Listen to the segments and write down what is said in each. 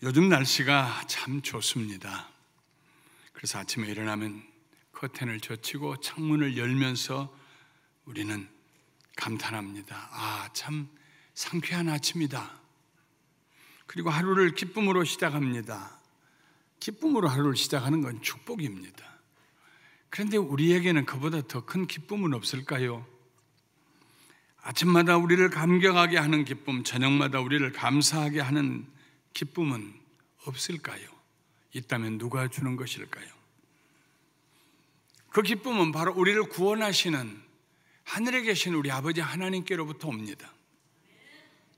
요즘 날씨가 참 좋습니다. 그래서 아침에 일어나면 커튼을 젖히고 창문을 열면서 우리는 감탄합니다. 아, 참 상쾌한 아침이다. 그리고 하루를 기쁨으로 시작합니다. 기쁨으로 하루를 시작하는 건 축복입니다. 그런데 우리에게는 그보다 더 큰 기쁨은 없을까요? 아침마다 우리를 감격하게 하는 기쁨, 저녁마다 우리를 감사하게 하는 기쁨은 없을까요? 있다면 누가 주는 것일까요? 그 기쁨은 바로 우리를 구원하시는 하늘에 계신 우리 아버지 하나님께로부터 옵니다.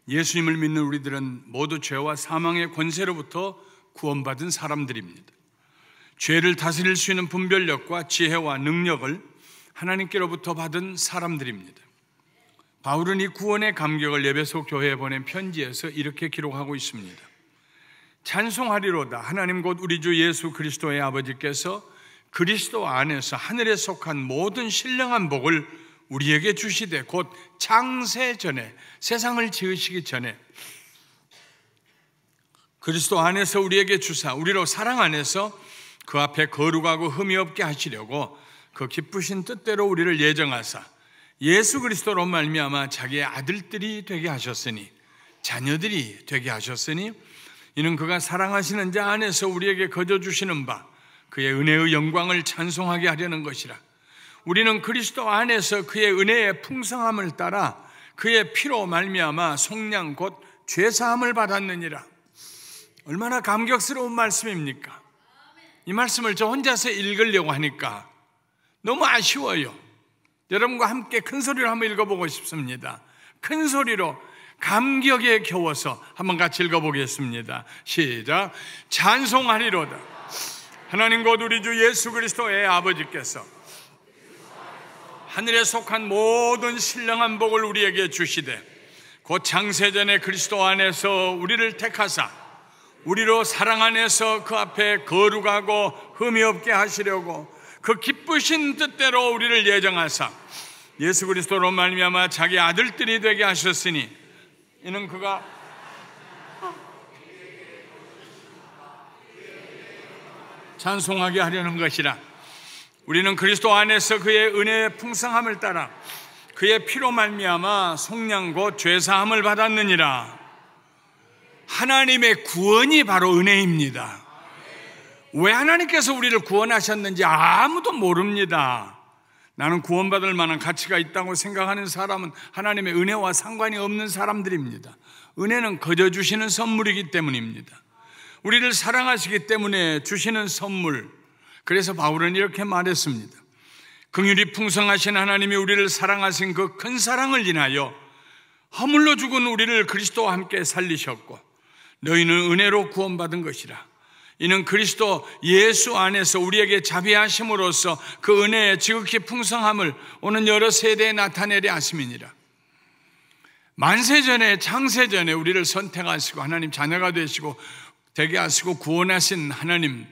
예수님을 믿는 우리들은 모두 죄와 사망의 권세로부터 구원받은 사람들입니다. 죄를 다스릴 수 있는 분별력과 지혜와 능력을 하나님께로부터 받은 사람들입니다. 바울은 이 구원의 감격을 에베소 교회에 보낸 편지에서 이렇게 기록하고 있습니다. 찬송하리로다. 하나님 곧 우리 주 예수 그리스도의 아버지께서 그리스도 안에서 하늘에 속한 모든 신령한 복을 우리에게 주시되 곧 창세 전에, 세상을 지으시기 전에 그리스도 안에서 우리에게 주사 우리로 사랑 안에서 그 앞에 거룩하고 흠이 없게 하시려고 그 기쁘신 뜻대로 우리를 예정하사 예수 그리스도로 말미암아 자기의 아들들이 되게 하셨으니, 자녀들이 되게 하셨으니, 이는 그가 사랑하시는 자 안에서 우리에게 거저 주시는 바 그의 은혜의 영광을 찬송하게 하려는 것이라. 우리는 그리스도 안에서 그의 은혜의 풍성함을 따라 그의 피로 말미암아 속량 곧 죄사함을 받았느니라. 얼마나 감격스러운 말씀입니까? 이 말씀을 저 혼자서 읽으려고 하니까 너무 아쉬워요. 여러분과 함께 큰 소리로 한번 읽어보고 싶습니다. 큰 소리로 감격에 겨워서 한번 같이 읽어보겠습니다. 시작. 찬송하리로다. 하나님 곧 우리 주 예수 그리스도의 아버지께서 하늘에 속한 모든 신령한 복을 우리에게 주시되 곧 창세전에 그리스도 안에서 우리를 택하사 우리로 사랑 안에서 그 앞에 거룩하고 흠이 없게 하시려고 그 기쁘신 뜻대로 우리를 예정하사 예수 그리스도로 말미암아 자기 아들들이 되게 하셨으니, 이는 그가 찬송하게 하려는 것이라. 우리는 그리스도 안에서 그의 은혜의 풍성함을 따라 그의 피로 말미암아 속량 곧 죄사함을 받았느니라. 하나님의 구원이 바로 은혜입니다. 왜 하나님께서 우리를 구원하셨는지 아무도 모릅니다. 나는 구원받을 만한 가치가 있다고 생각하는 사람은 하나님의 은혜와 상관이 없는 사람들입니다. 은혜는 거저 주시는 선물이기 때문입니다. 우리를 사랑하시기 때문에 주시는 선물. 그래서 바울은 이렇게 말했습니다. 긍휼이 풍성하신 하나님이 우리를 사랑하신 그 큰 사랑을 인하여 허물로 죽은 우리를 그리스도와 함께 살리셨고 너희는 은혜로 구원받은 것이라. 이는 그리스도 예수 안에서 우리에게 자비하심으로써 그 은혜의 지극히 풍성함을 오는 여러 세대에 나타내려 하심이니라. 만세전에 창세전에 우리를 선택하시고 하나님 자녀가 되시고 되게 하시고 구원하신 하나님,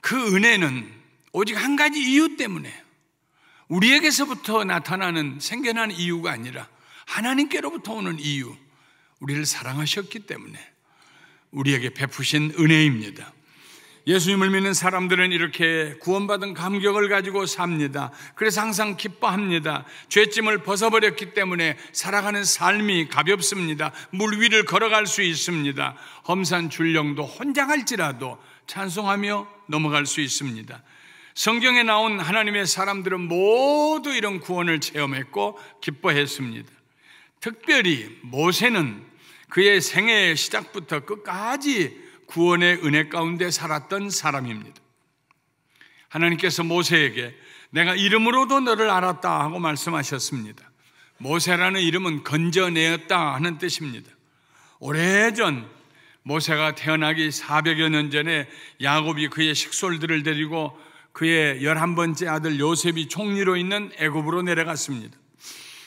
그 은혜는 오직 한 가지 이유 때문에, 우리에게서부터 나타나는 생겨나는 이유가 아니라 하나님께로부터 오는 이유, 우리를 사랑하셨기 때문에 우리에게 베푸신 은혜입니다. 예수님을 믿는 사람들은 이렇게 구원받은 감격을 가지고 삽니다. 그래서 항상 기뻐합니다. 죄짐을 벗어버렸기 때문에 살아가는 삶이 가볍습니다. 물 위를 걸어갈 수 있습니다. 험산 줄령도 혼자 갈지라도 찬송하며 넘어갈 수 있습니다. 성경에 나온 하나님의 사람들은 모두 이런 구원을 체험했고 기뻐했습니다. 특별히 모세는 그의 생애의 시작부터 끝까지 구원의 은혜 가운데 살았던 사람입니다. 하나님께서 모세에게 내가 이름으로도 너를 알았다 하고 말씀하셨습니다. 모세라는 이름은 건져내었다 하는 뜻입니다. 오래전 모세가 태어나기 400여 년 전에 야곱이 그의 식솔들을 데리고 그의 11번째 아들 요셉이 총리로 있는 애굽으로 내려갔습니다.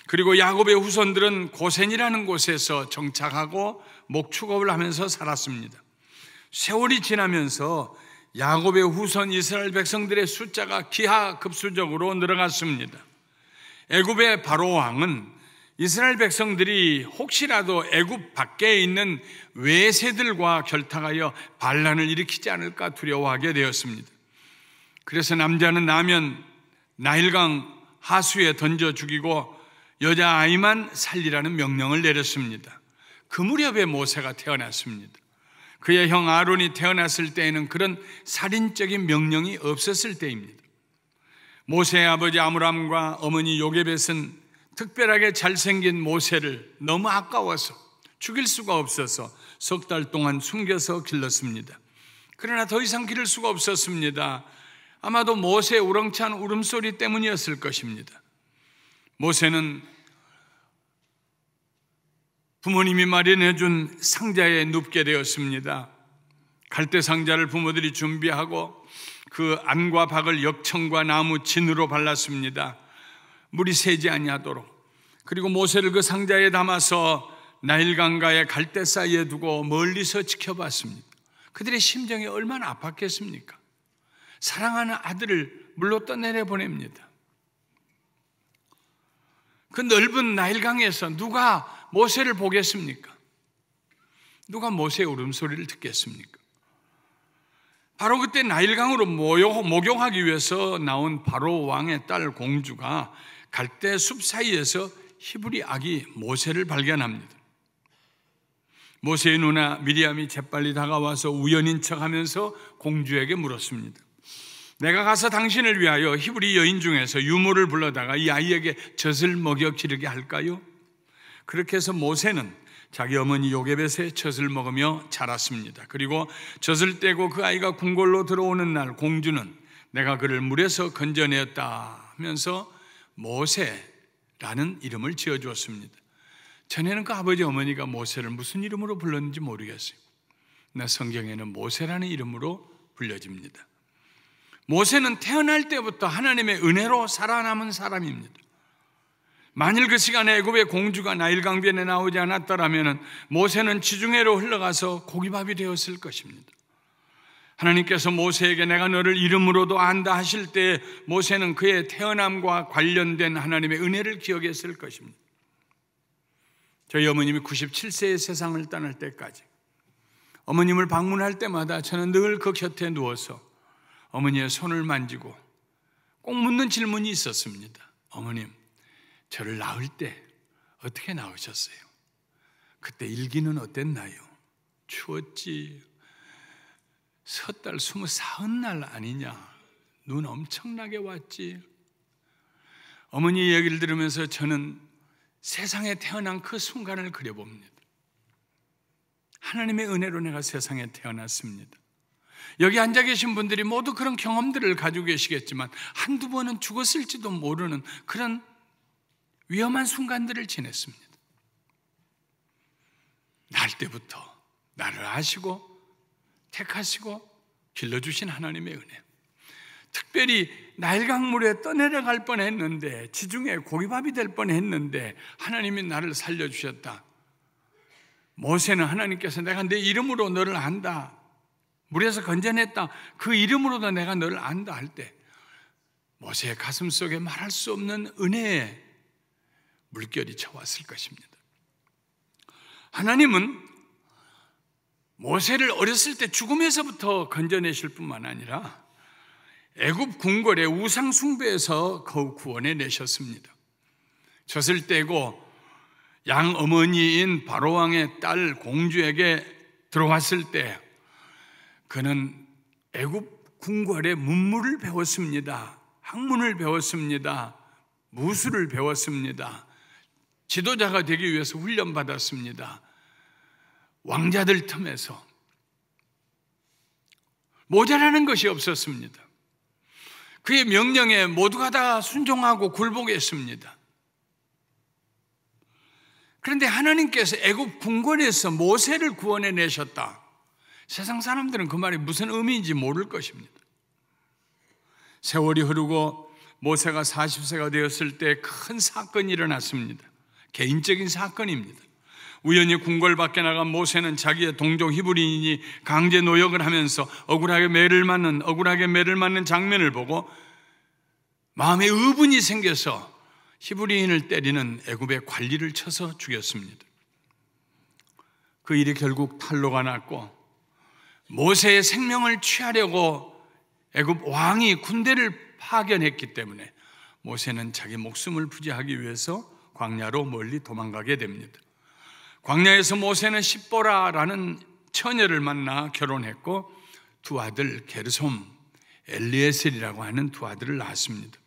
그리고 야곱의 후손들은 고센이라는 곳에서 정착하고 목축업을 하면서 살았습니다. 세월이 지나면서 야곱의 후손 이스라엘 백성들의 숫자가 기하급수적으로 늘어갔습니다. 애굽의 바로 왕은 이스라엘 백성들이 혹시라도 애굽 밖에 있는 외세들과 결탁하여 반란을 일으키지 않을까 두려워하게 되었습니다. 그래서 남자는 나면 나일강 하수에 던져 죽이고 여자아이만 살리라는 명령을 내렸습니다. 그 무렵에 모세가 태어났습니다. 그의 형 아론이 태어났을 때에는 그런 살인적인 명령이 없었을 때입니다. 모세의 아버지 아므람과 어머니 요게벳은 특별하게 잘생긴 모세를 너무 아까워서 죽일 수가 없어서 석 달 동안 숨겨서 길렀습니다. 그러나 더 이상 기를 수가 없었습니다. 아마도 모세의 우렁찬 울음소리 때문이었을 것입니다. 모세는 부모님이 마련해 준 상자에 눕게 되었습니다. 갈대 상자를 부모들이 준비하고 그 안과 박을 역청과 나무 진으로 발랐습니다. 물이 새지 아니하도록. 그리고 모세를 그 상자에 담아서 나일강가의 갈대 사이에 두고 멀리서 지켜봤습니다. 그들의 심정이 얼마나 아팠겠습니까? 사랑하는 아들을 물로 떠내려 보냅니다. 그 넓은 나일강에서 누가 모세를 보겠습니까? 누가 모세의 울음소리를 듣겠습니까? 바로 그때 나일강으로 목욕하기 위해서 나온 바로 왕의 딸 공주가 갈대 숲 사이에서 히브리 아기 모세를 발견합니다. 모세의 누나 미리암이 재빨리 다가와서 우연인 척하면서 공주에게 물었습니다. 내가 가서 당신을 위하여 히브리 여인 중에서 유모를 불러다가 이 아이에게 젖을 먹여 기르게 할까요? 그렇게 해서 모세는 자기 어머니 요게벳의 젖을 먹으며 자랐습니다. 그리고 젖을 떼고 그 아이가 궁궐로 들어오는 날 공주는 내가 그를 물에서 건져내었다 하면서 모세라는 이름을 지어주었습니다. 전에는 그 아버지 어머니가 모세를 무슨 이름으로 불렀는지 모르겠어요. 나 성경에는 모세라는 이름으로 불려집니다. 모세는 태어날 때부터 하나님의 은혜로 살아남은 사람입니다. 만일 그 시간에 애굽의 공주가 나일강변에 나오지 않았더라면 모세는 지중해로 흘러가서 고기밥이 되었을 것입니다. 하나님께서 모세에게 내가 너를 이름으로도 안다 하실 때 모세는 그의 태어남과 관련된 하나님의 은혜를 기억했을 것입니다. 저희 어머님이 97세의 세상을 떠날 때까지 어머님을 방문할 때마다 저는 늘 그 곁에 누워서 어머니의 손을 만지고 꼭 묻는 질문이 있었습니다. 어머님, 저를 낳을 때 어떻게 낳으셨어요? 그때 일기는 어땠나요? 추웠지. 섣달 24날 아니냐? 눈 엄청나게 왔지. 어머니 얘기를 들으면서 저는 세상에 태어난 그 순간을 그려봅니다. 하나님의 은혜로 내가 세상에 태어났습니다. 여기 앉아 계신 분들이 모두 그런 경험들을 가지고 계시겠지만 한두 번은 죽었을지도 모르는 그런 위험한 순간들을 지냈습니다. 날 때부터 나를 아시고 택하시고 길러주신 하나님의 은혜. 특별히 나일강물에 떠내려갈 뻔했는데 지중해 고기밥이 될 뻔했는데 하나님이 나를 살려주셨다. 모세는 하나님께서 내가 내 이름으로 너를 안다. 물에서 건져냈다. 그 이름으로도 내가 너를 안다 할 때 모세의 가슴 속에 말할 수 없는 은혜의 물결이 쳐왔을 것입니다. 하나님은 모세를 어렸을 때 죽음에서부터 건져내실 뿐만 아니라 애굽 궁궐의 우상 숭배에서 거욱 구원해 내셨습니다. 젖을 떼고 양 어머니인 바로왕의 딸 공주에게 들어왔을 때 그는 애굽 궁궐의 문물을 배웠습니다. 학문을 배웠습니다. 무술을 배웠습니다. 지도자가 되기 위해서 훈련받았습니다. 왕자들 틈에서 모자라는 것이 없었습니다. 그의 명령에 모두가 다 순종하고 굴복했습니다. 그런데 하나님께서 애굽 궁궐에서 모세를 구원해 내셨다. 세상 사람들은 그 말이 무슨 의미인지 모를 것입니다. 세월이 흐르고 모세가 40세가 되었을 때 큰 사건이 일어났습니다. 개인적인 사건입니다. 우연히 궁궐 밖에 나간 모세는 자기의 동족 히브리인이 강제 노역을 하면서 억울하게 매를 맞는 장면을 보고 마음에 의분이 생겨서 히브리인을 때리는 애굽의 관리를 쳐서 죽였습니다. 그 일이 결국 탄로가 났고 모세의 생명을 취하려고 애굽 왕이 군대를 파견했기 때문에 모세는 자기 목숨을 부지하기 위해서 광야로 멀리 도망가게 됩니다. 광야에서 모세는 십보라라는 처녀를 만나 결혼했고 두 아들 게르솜, 엘리에셀이라고 하는 두 아들을 낳았습니다.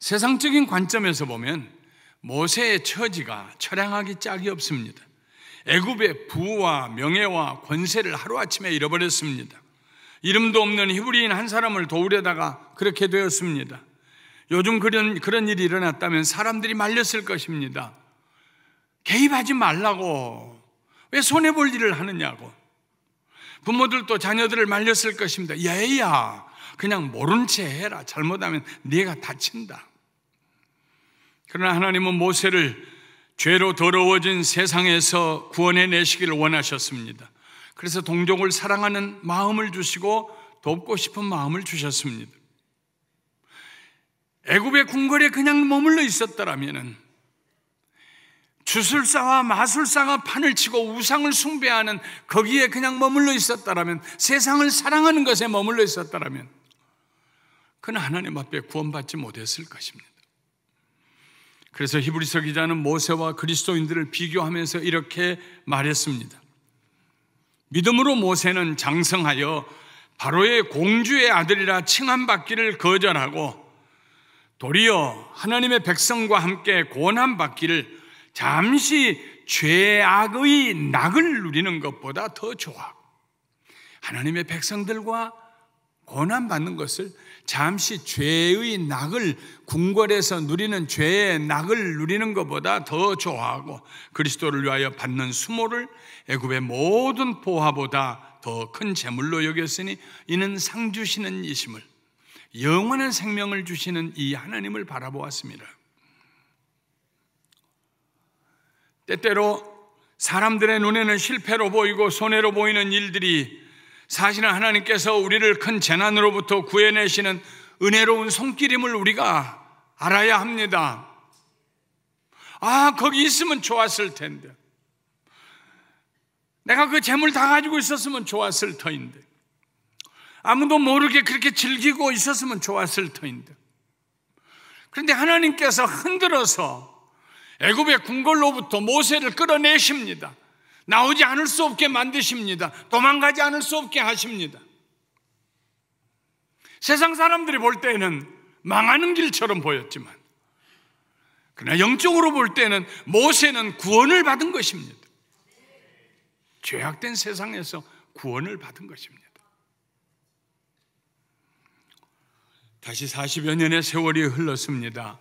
세상적인 관점에서 보면 모세의 처지가 처량하기 짝이 없습니다. 애굽의 부와 명예와 권세를 하루아침에 잃어버렸습니다. 이름도 없는 히브리인 한 사람을 도우려다가 그렇게 되었습니다. 요즘 그런 일이 일어났다면 사람들이 말렸을 것입니다. 개입하지 말라고, 왜 손해볼 일을 하느냐고. 부모들도 자녀들을 말렸을 것입니다. 얘야, 그냥 모른 채 해라. 잘못하면 네가 다친다. 그러나 하나님은 모세를 죄로 더러워진 세상에서 구원해내시기를 원하셨습니다. 그래서 동족을 사랑하는 마음을 주시고 돕고 싶은 마음을 주셨습니다. 애굽의 궁궐에 그냥 머물러 있었더라면, 주술사와 마술사가 판을 치고 우상을 숭배하는 거기에 그냥 머물러 있었더라면, 세상을 사랑하는 것에 머물러 있었더라면 그는 하나님 앞에 구원받지 못했을 것입니다. 그래서 히브리서 기자는 모세와 그리스도인들을 비교하면서 이렇게 말했습니다. 믿음으로 모세는 장성하여 바로의 공주의 아들이라 칭함받기를 거절하고 도리어 하나님의 백성과 함께 고난받기를 잠시 죄악의 낙을 누리는 것보다 더 좋아하고, 하나님의 백성들과 고난받는 것을 잠시 죄의 낙을, 궁궐에서 누리는 죄의 낙을 누리는 것보다 더 좋아하고, 그리스도를 위하여 받는 수모를 애굽의 모든 보화보다 더 큰 재물로 여겼으니 이는 상 주시는 이심을, 영원한 생명을 주시는 이 하나님을 바라보았습니다. 때때로 사람들의 눈에는 실패로 보이고 손해로 보이는 일들이 사실은 하나님께서 우리를 큰 재난으로부터 구해내시는 은혜로운 손길임을 우리가 알아야 합니다. 아, 거기 있으면 좋았을 텐데, 내가 그 재물 다 가지고 있었으면 좋았을 터인데, 아무도 모르게 그렇게 즐기고 있었으면 좋았을 터인데, 그런데 하나님께서 흔들어서 애굽의 궁궐로부터 모세를 끌어내십니다. 나오지 않을 수 없게 만드십니다. 도망가지 않을 수 없게 하십니다. 세상 사람들이 볼 때는 망하는 길처럼 보였지만, 그러나 영적으로 볼 때는 모세는 구원을 받은 것입니다. 죄악된 세상에서 구원을 받은 것입니다. 다시 40여 년의 세월이 흘렀습니다.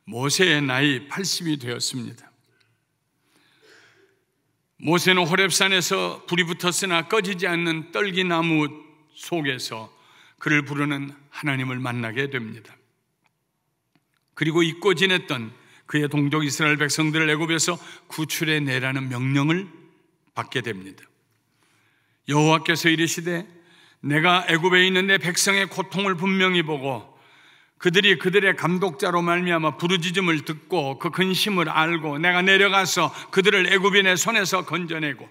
모세의 나이 80이 되었습니다. 모세는 호렙산에서 불이 붙었으나 꺼지지 않는 떨기나무 속에서 그를 부르는 하나님을 만나게 됩니다. 그리고 잊고 지냈던 그의 동족 이스라엘 백성들을 애굽에서 구출해 내라는 명령을 받게 됩니다. 여호와께서 이르시되 내가 애굽에 있는 내 백성의 고통을 분명히 보고 그들이 그들의 감독자로 말미암아 부르짖음을 듣고 그 근심을 알고 내가 내려가서 그들을 애굽인의 손에서 건져내고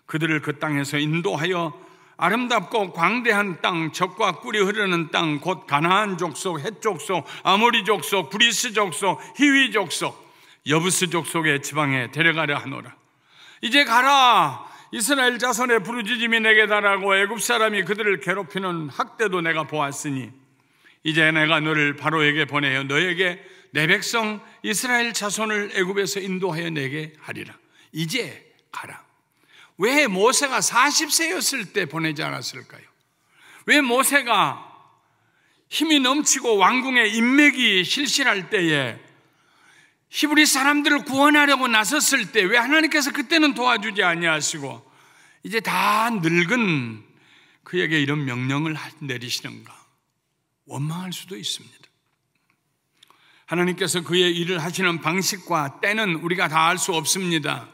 그들을 그 땅에서 인도하여 아름답고 광대한 땅, 젖과 꿀이 흐르는 땅, 곧 가나안 족속, 헷 족속, 아모리 족속, 브리스 족속, 히위 족속, 여부스 족속의 지방에 데려가려 하노라. 이제 가라. 이스라엘 자손의 부르짖음이 내게 달하고 애굽 사람이 그들을 괴롭히는 학대도 내가 보았으니 이제 내가 너를 바로에게 보내어 너에게 내 백성 이스라엘 자손을 애굽에서 인도하여 내게 하리라. 이제 가라. 왜 모세가 40세였을 때 보내지 않았을까요? 왜 모세가 힘이 넘치고 왕궁의 인맥이 실실할 때에 히브리 사람들을 구원하려고 나섰을 때 왜 하나님께서 그때는 도와주지 아니하시고 이제 다 늙은 그에게 이런 명령을 내리시는가? 원망할 수도 있습니다. 하나님께서 그의 일을 하시는 방식과 때는 우리가 다 알 수 없습니다.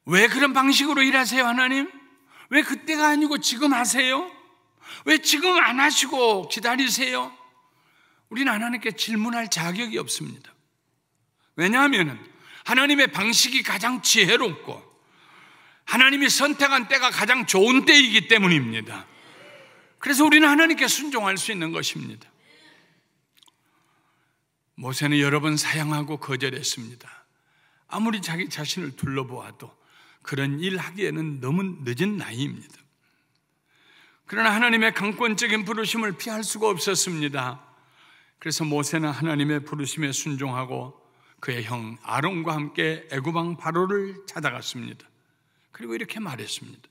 왜 그런 방식으로 일하세요, 하나님? 왜 그때가 아니고 지금 하세요? 왜 지금 안 하시고 기다리세요? 우리는 하나님께 질문할 자격이 없습니다. 왜냐하면 하나님의 방식이 가장 지혜롭고 하나님이 선택한 때가 가장 좋은 때이기 때문입니다. 그래서 우리는 하나님께 순종할 수 있는 것입니다. 모세는 여러 번 사양하고 거절했습니다. 아무리 자기 자신을 둘러보아도 그런 일 하기에는 너무 늦은 나이입니다. 그러나 하나님의 강권적인 부르심을 피할 수가 없었습니다. 그래서 모세는 하나님의 부르심에 순종하고 그의 형 아론과 함께 애굽 왕 바로를 찾아갔습니다. 그리고 이렇게 말했습니다.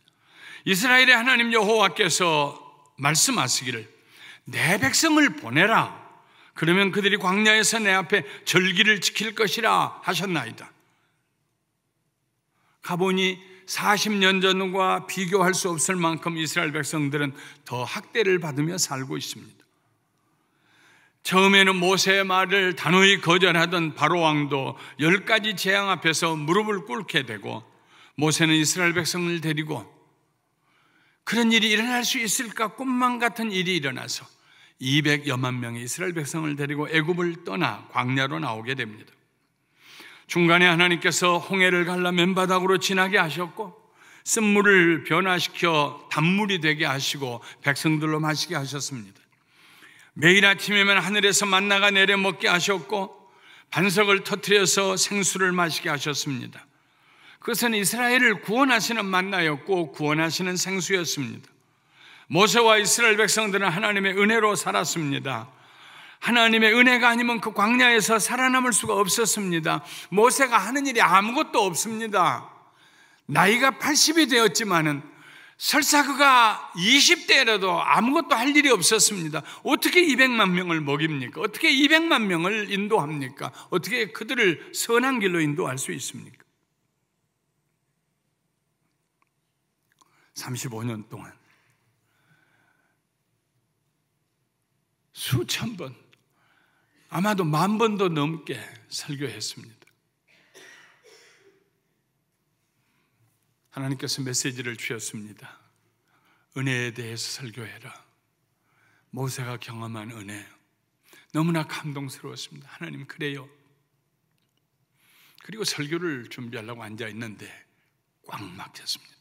이스라엘의 하나님 여호와께서 말씀하시기를 내 백성을 보내라. 그러면 그들이 광야에서 내 앞에 절기를 지킬 것이라 하셨나이다. 가보니 40년 전과 비교할 수 없을 만큼 이스라엘 백성들은 더 학대를 받으며 살고 있습니다. 처음에는 모세의 말을 단호히 거절하던 바로 왕도 10가지 재앙 앞에서 무릎을 꿇게 되고 모세는 이스라엘 백성을 데리고 그런 일이 일어날 수 있을까 꿈만 같은 일이 일어나서 200여만 명의 이스라엘 백성을 데리고 애굽을 떠나 광야로 나오게 됩니다. 중간에 하나님께서 홍해를 갈라 맨바닥으로 지나게 하셨고 쓴물을 변화시켜 단물이 되게 하시고 백성들로 마시게 하셨습니다. 매일 아침이면 하늘에서 만나가 내려 먹게 하셨고 반석을 터뜨려서 생수를 마시게 하셨습니다. 그것은 이스라엘을 구원하시는 만나였고 구원하시는 생수였습니다. 모세와 이스라엘 백성들은 하나님의 은혜로 살았습니다. 하나님의 은혜가 아니면 그 광야에서 살아남을 수가 없었습니다. 모세가 하는 일이 아무것도 없습니다. 나이가 80이 되었지만은 설사 그가 20대라도 아무것도 할 일이 없었습니다. 어떻게 200만 명을 먹입니까? 어떻게 200만 명을 인도합니까? 어떻게 그들을 선한 길로 인도할 수 있습니까? 35년 동안 수천 번, 아마도 10,000번도 넘게 설교했습니다. 하나님께서 메시지를 주셨습니다. 은혜에 대해서 설교해라. 모세가 경험한 은혜 너무나 감동스러웠습니다. 하나님 그래요. 그리고 설교를 준비하려고 앉아 있는데 꽉 막혔습니다.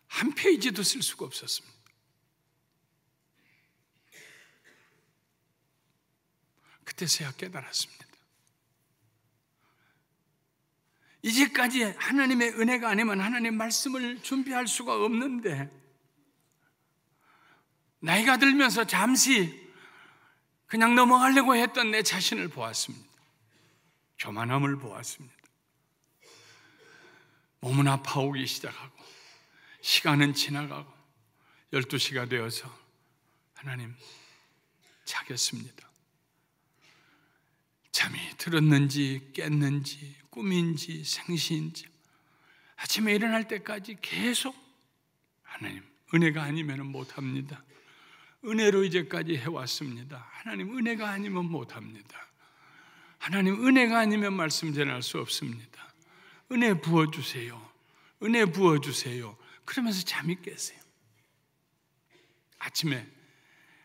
한 페이지도 쓸 수가 없었습니다. 그때서야 깨달았습니다. 이제까지 하나님의 은혜가 아니면 하나님의 말씀을 준비할 수가 없는데 나이가 들면서 잠시 그냥 넘어가려고 했던 내 자신을 보았습니다. 교만함을 보았습니다. 몸은 아파오기 시작하고 시간은 지나가고 12시가 되어서 하나님 자겠습니다. 잠이 들었는지 깼는지 꿈인지 생시인지 아침에 일어날 때까지 계속 하나님 은혜가 아니면 못합니다. 은혜로 이제까지 해왔습니다. 하나님 은혜가 아니면 못합니다. 하나님 은혜가 아니면 말씀 전할 수 없습니다. 은혜 부어주세요. 은혜 부어주세요. 그러면서 잠이 깨세요. 아침에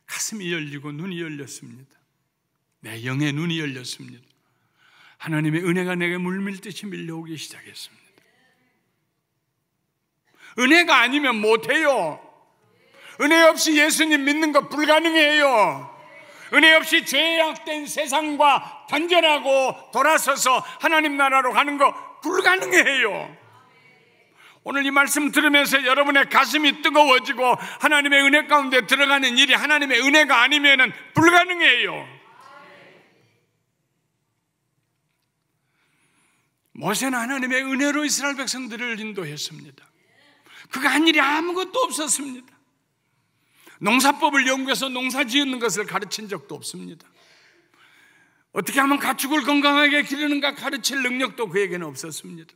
가슴이 열리고 눈이 열렸습니다. 내 영의 눈이 열렸습니다. 하나님의 은혜가 내게 물밀듯이 밀려오기 시작했습니다. 은혜가 아니면 못해요. 은혜 없이 예수님 믿는 거 불가능해요. 은혜 없이 죄악된 세상과 단절하고 돌아서서 하나님 나라로 가는 거 불가능해요. 오늘 이 말씀 들으면서 여러분의 가슴이 뜨거워지고 하나님의 은혜 가운데 들어가는 일이 하나님의 은혜가 아니면 불가능해요. 모세는 하나님의 은혜로 이스라엘 백성들을 인도했습니다. 그가 한 일이 아무것도 없었습니다. 농사법을 연구해서 농사 지었는 것을 가르친 적도 없습니다. 어떻게 하면 가축을 건강하게 기르는가 가르칠 능력도 그에게는 없었습니다.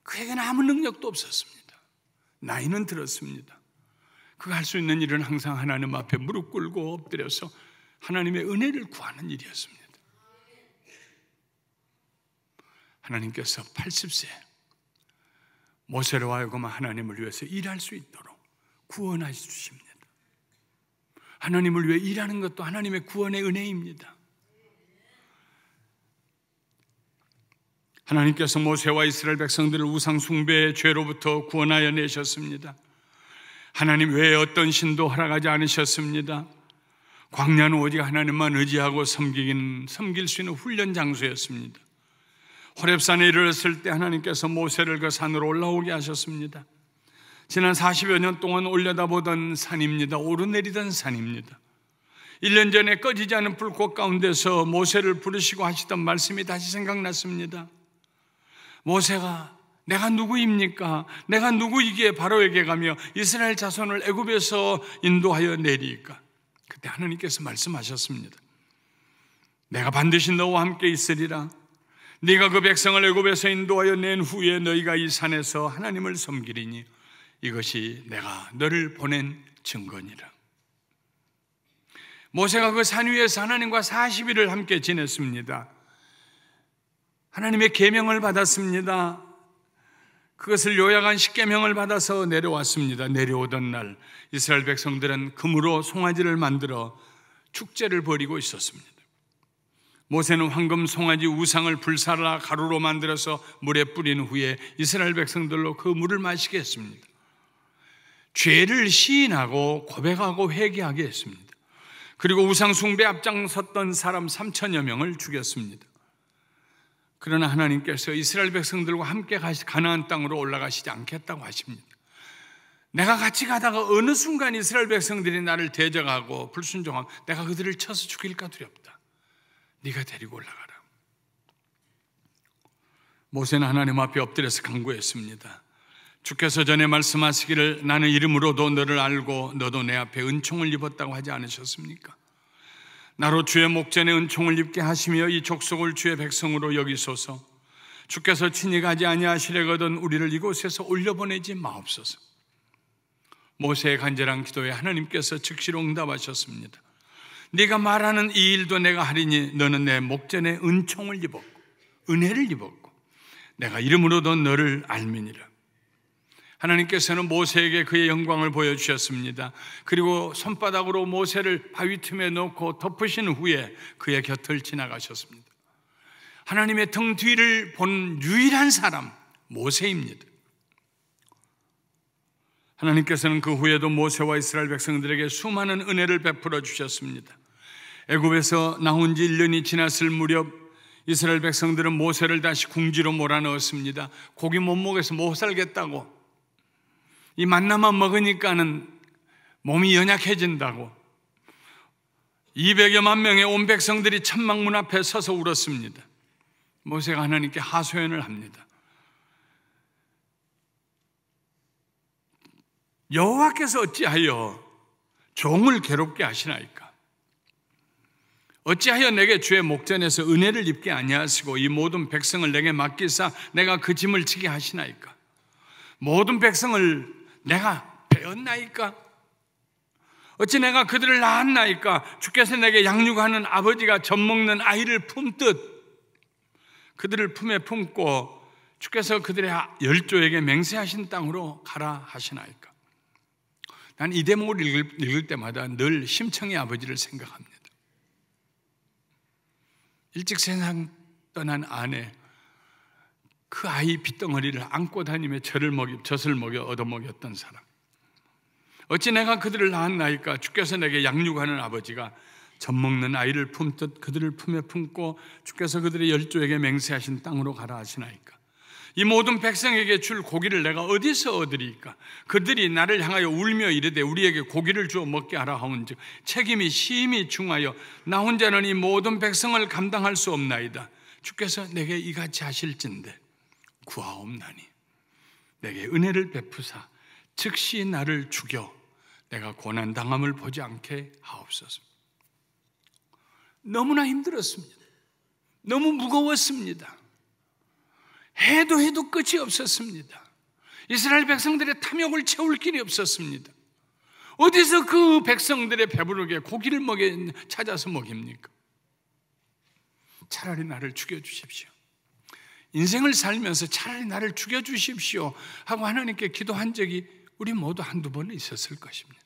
그에게는 아무 능력도 없었습니다. 나이는 들었습니다. 그가 할 수 있는 일은 항상 하나님 앞에 무릎 꿇고 엎드려서 하나님의 은혜를 구하는 일이었습니다. 하나님께서 80세 모세로 하여금 하나님을 위해서 일할 수 있도록 구원하십니다. 하나님을 위해 일하는 것도 하나님의 구원의 은혜입니다. 하나님께서 모세와 이스라엘 백성들을 우상 숭배의 죄로부터 구원하여 내셨습니다. 하나님 외에 어떤 신도 허락하지 않으셨습니다. 광야는 오직 하나님만 의지하고 섬길 수 있는 훈련 장소였습니다. 호렙산에 이르렀을 때 하나님께서 모세를 그 산으로 올라오게 하셨습니다. 지난 40여 년 동안 올려다보던 산입니다. 오르내리던 산입니다. 1년 전에 꺼지지 않은 불꽃 가운데서 모세를 부르시고 하시던 말씀이 다시 생각났습니다. 모세가 내가 누구입니까? 내가 누구이기에 바로에게 가며 이스라엘 자손을 애굽에서 인도하여 내리까? 그때 하나님께서 말씀하셨습니다. 내가 반드시 너와 함께 있으리라. 네가 그 백성을 애굽에서 인도하여 낸 후에 너희가 이 산에서 하나님을 섬기리니 이것이 내가 너를 보낸 증거니라. 모세가 그 산 위에서 하나님과 40일을 함께 지냈습니다. 하나님의 계명을 받았습니다. 그것을 요약한 십계명을 받아서 내려왔습니다. 내려오던 날 이스라엘 백성들은 금으로 송아지를 만들어 축제를 벌이고 있었습니다. 모세는 황금 송아지 우상을 불살라 가루로 만들어서 물에 뿌린 후에 이스라엘 백성들로 그 물을 마시게 했습니다. 죄를 시인하고 고백하고 회개하게 했습니다. 그리고 우상 숭배 앞장섰던 사람 3천여 명을 죽였습니다. 그러나 하나님께서 이스라엘 백성들과 함께 가나안 땅으로 올라가시지 않겠다고 하십니다. 내가 같이 가다가 어느 순간 이스라엘 백성들이 나를 대적하고 불순종하면 내가 그들을 쳐서 죽일까 두렵다. 네가 데리고 올라가라. 모세는 하나님 앞에 엎드려서 간구했습니다. 주께서 전에 말씀하시기를 나는 이름으로도 너를 알고 너도 내 앞에 은총을 입었다고 하지 않으셨습니까? 나로 주의 목전에 은총을 입게 하시며 이 족속을 주의 백성으로 여기소서. 주께서 친히 가지 아니하시려거든 우리를 이곳에서 올려보내지 마옵소서. 모세의 간절한 기도에 하나님께서 즉시로 응답하셨습니다. 네가 말하는 이 일도 내가 하리니 너는 내 목전에 은총을 입었고 은혜를 입었고 내가 이름으로도 너를 알미니라. 하나님께서는 모세에게 그의 영광을 보여주셨습니다. 그리고 손바닥으로 모세를 바위 틈에 놓고 덮으신 후에 그의 곁을 지나가셨습니다. 하나님의 등 뒤를 본 유일한 사람 모세입니다. 하나님께서는 그 후에도 모세와 이스라엘 백성들에게 수많은 은혜를 베풀어 주셨습니다. 애굽에서 나온 지 1년이 지났을 무렵 이스라엘 백성들은 모세를 다시 궁지로 몰아넣었습니다. 고기 못 먹어서 못 살겠다고, 이 만나만 먹으니까는 몸이 연약해진다고 200여만 명의 온 백성들이 천막문 앞에 서서 울었습니다. 모세가 하나님께 하소연을 합니다. 여호와께서 어찌하여 종을 괴롭게 하시나이까? 어찌하여 내게 주의 목전에서 은혜를 입게 아니하시고 이 모든 백성을 내게 맡기사 내가 그 짐을 지게 하시나이까? 모든 백성을 내가 배었나이까? 어찌 내가 그들을 낳았나이까? 주께서 내게 양육하는 아버지가 젖먹는 아이를 품듯 그들을 품에 품고 주께서 그들의 열조에게 맹세하신 땅으로 가라 하시나이까? 난 이 대목을 읽을 때마다 늘 심청의 아버지를 생각합니다. 일찍 세상 떠난 아내, 그 아이 핏덩어리를 안고 다니며 젖을 먹여 얻어먹였던 사람. 어찌 내가 그들을 낳았나이까? 주께서 내게 양육하는 아버지가 젖먹는 아이를 품듯 그들을 품에 품고 주께서 그들의 열조에게 맹세하신 땅으로 가라 하시나이까? 이 모든 백성에게 줄 고기를 내가 어디서 얻으리까? 그들이 나를 향하여 울며 이르되 우리에게 고기를 주어 먹게 하라 하온즉 책임이 심히 중하여 나 혼자는 이 모든 백성을 감당할 수 없나이다. 주께서 내게 이같이 하실진대 구하옵나니 내게 은혜를 베푸사 즉시 나를 죽여 내가 고난당함을 보지 않게 하옵소서. 너무나 힘들었습니다. 너무 무거웠습니다. 해도 끝이 없었습니다. 이스라엘 백성들의 탐욕을 채울 길이 없었습니다. 어디서 그 백성들의 배부르게 고기를 찾아서 먹입니까? 차라리 나를 죽여주십시오. 인생을 살면서 차라리 나를 죽여주십시오 하고 하나님께 기도한 적이 우리 모두 한두 번은 있었을 것입니다.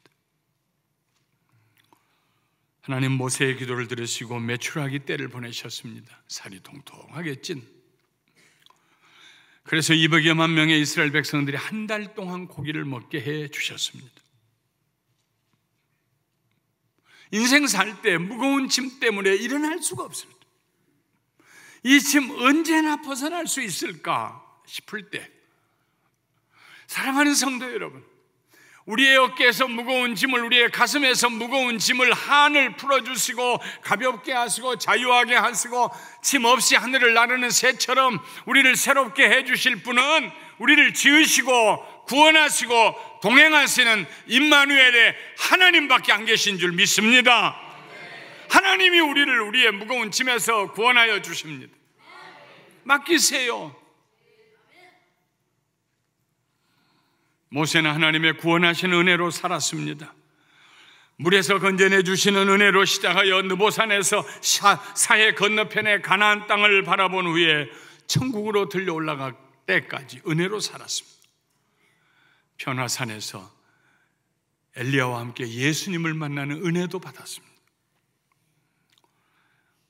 하나님 모세의 기도를 들으시고 메추라기 때를 보내셨습니다. 살이 통통하게 찐. 그래서 200여만 명의 이스라엘 백성들이 한 달 동안 고기를 먹게 해 주셨습니다. 인생 살 때 무거운 짐 때문에 일어날 수가 없습니다. 이 짐 언제나 벗어날 수 있을까 싶을 때, 사랑하는 성도 여러분, 우리의 어깨에서 무거운 짐을, 우리의 가슴에서 무거운 짐을 하늘 풀어주시고 가볍게 하시고 자유하게 하시고 짐 없이 하늘을 나르는 새처럼 우리를 새롭게 해주실 분은 우리를 지으시고 구원하시고 동행하시는 임마누엘의 하나님밖에 안 계신 줄 믿습니다. 하나님이 우리를 우리의 무거운 짐에서 구원하여 주십니다. 맡기세요. 모세는 하나님의 구원하시는 은혜로 살았습니다. 물에서 건져내 주시는 은혜로 시작하여 느보산에서 사해 건너편의 가나안 땅을 바라본 후에 천국으로 들려 올라갈 때까지 은혜로 살았습니다. 변화산에서 엘리야와 함께 예수님을 만나는 은혜도 받았습니다.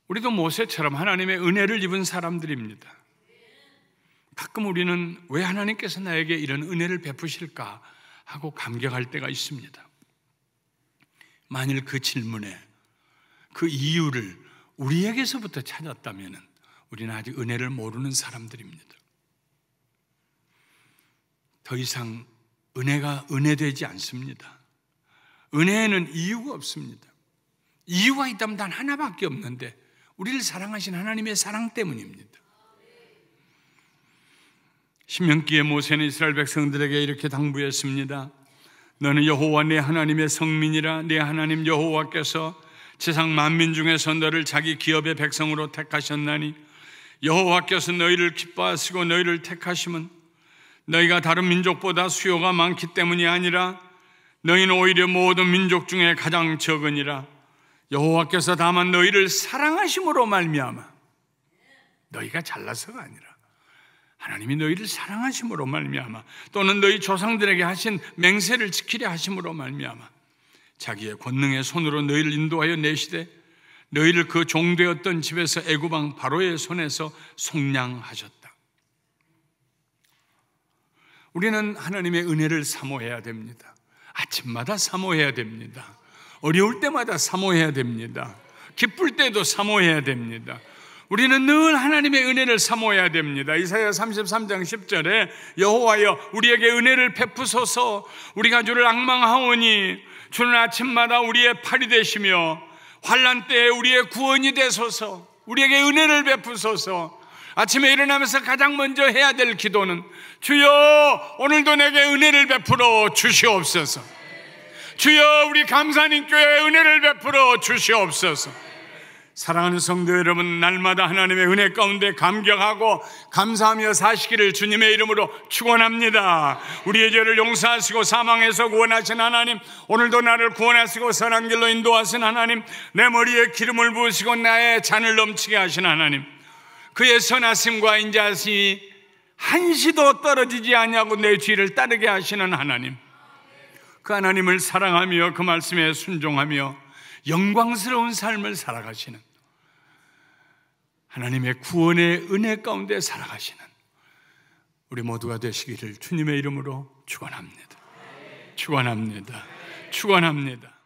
우리도 모세처럼 하나님의 은혜를 입은 사람들입니다. 가끔 우리는 왜 하나님께서 나에게 이런 은혜를 베푸실까 하고 감격할 때가 있습니다. 만일 그 질문에 그 이유를 우리에게서부터 찾았다면 우리는 아직 은혜를 모르는 사람들입니다. 더 이상 은혜가 은혜되지 않습니다. 은혜에는 이유가 없습니다. 이유가 있다면 단 하나밖에 없는데 우리를 사랑하신 하나님의 사랑 때문입니다. 신명기에 모세는 이스라엘 백성들에게 이렇게 당부했습니다. 너는 여호와 내 하나님의 성민이라. 내 하나님 여호와께서 세상 만민 중에서 너를 자기 기업의 백성으로 택하셨나니 여호와께서 너희를 기뻐하시고 너희를 택하심은 너희가 다른 민족보다 수요가 많기 때문이 아니라 너희는 오히려 모든 민족 중에 가장 적으니라. 여호와께서 다만 너희를 사랑하심으로 말미암아, 너희가 잘나서가 아니라 하나님이 너희를 사랑하심으로 말미암아, 또는 너희 조상들에게 하신 맹세를 지키려 하심으로 말미암아 자기의 권능의 손으로 너희를 인도하여 내시되 너희를 그 종되었던 집에서 애굽 왕 바로의 손에서 속량하셨다. 우리는 하나님의 은혜를 사모해야 됩니다. 아침마다 사모해야 됩니다. 어려울 때마다 사모해야 됩니다. 기쁠 때도 사모해야 됩니다. 우리는 늘 하나님의 은혜를 사모해야 됩니다. 이사야 33장 10절에 여호와여 우리에게 은혜를 베푸소서. 우리가 주를 앙망하오니 주는 아침마다 우리의 팔이 되시며 환난 때에 우리의 구원이 되소서. 우리에게 은혜를 베푸소서. 아침에 일어나면서 가장 먼저 해야 될 기도는 주여 오늘도 내게 은혜를 베풀어 주시옵소서. 주여 우리 감사님 교회에 은혜를 베풀어 주시옵소서. 사랑하는 성도 여러분, 날마다 하나님의 은혜 가운데 감격하고 감사하며 사시기를 주님의 이름으로 축원합니다. 우리의 죄를 용서하시고 사망에서 구원하신 하나님, 오늘도 나를 구원하시고 선한 길로 인도하신 하나님, 내 머리에 기름을 부으시고 나의 잔을 넘치게 하신 하나님, 그의 선하심과 인자하심이 한시도 떨어지지 아니하고 내 뒤를 따르게 하시는 하나님, 그 하나님을 사랑하며 그 말씀에 순종하며 영광스러운 삶을 살아가시는 하나님의 구원의 은혜 가운데 살아가시는 우리 모두가 되시기를 주님의 이름으로 축원합니다. 축원합니다. 축원합니다.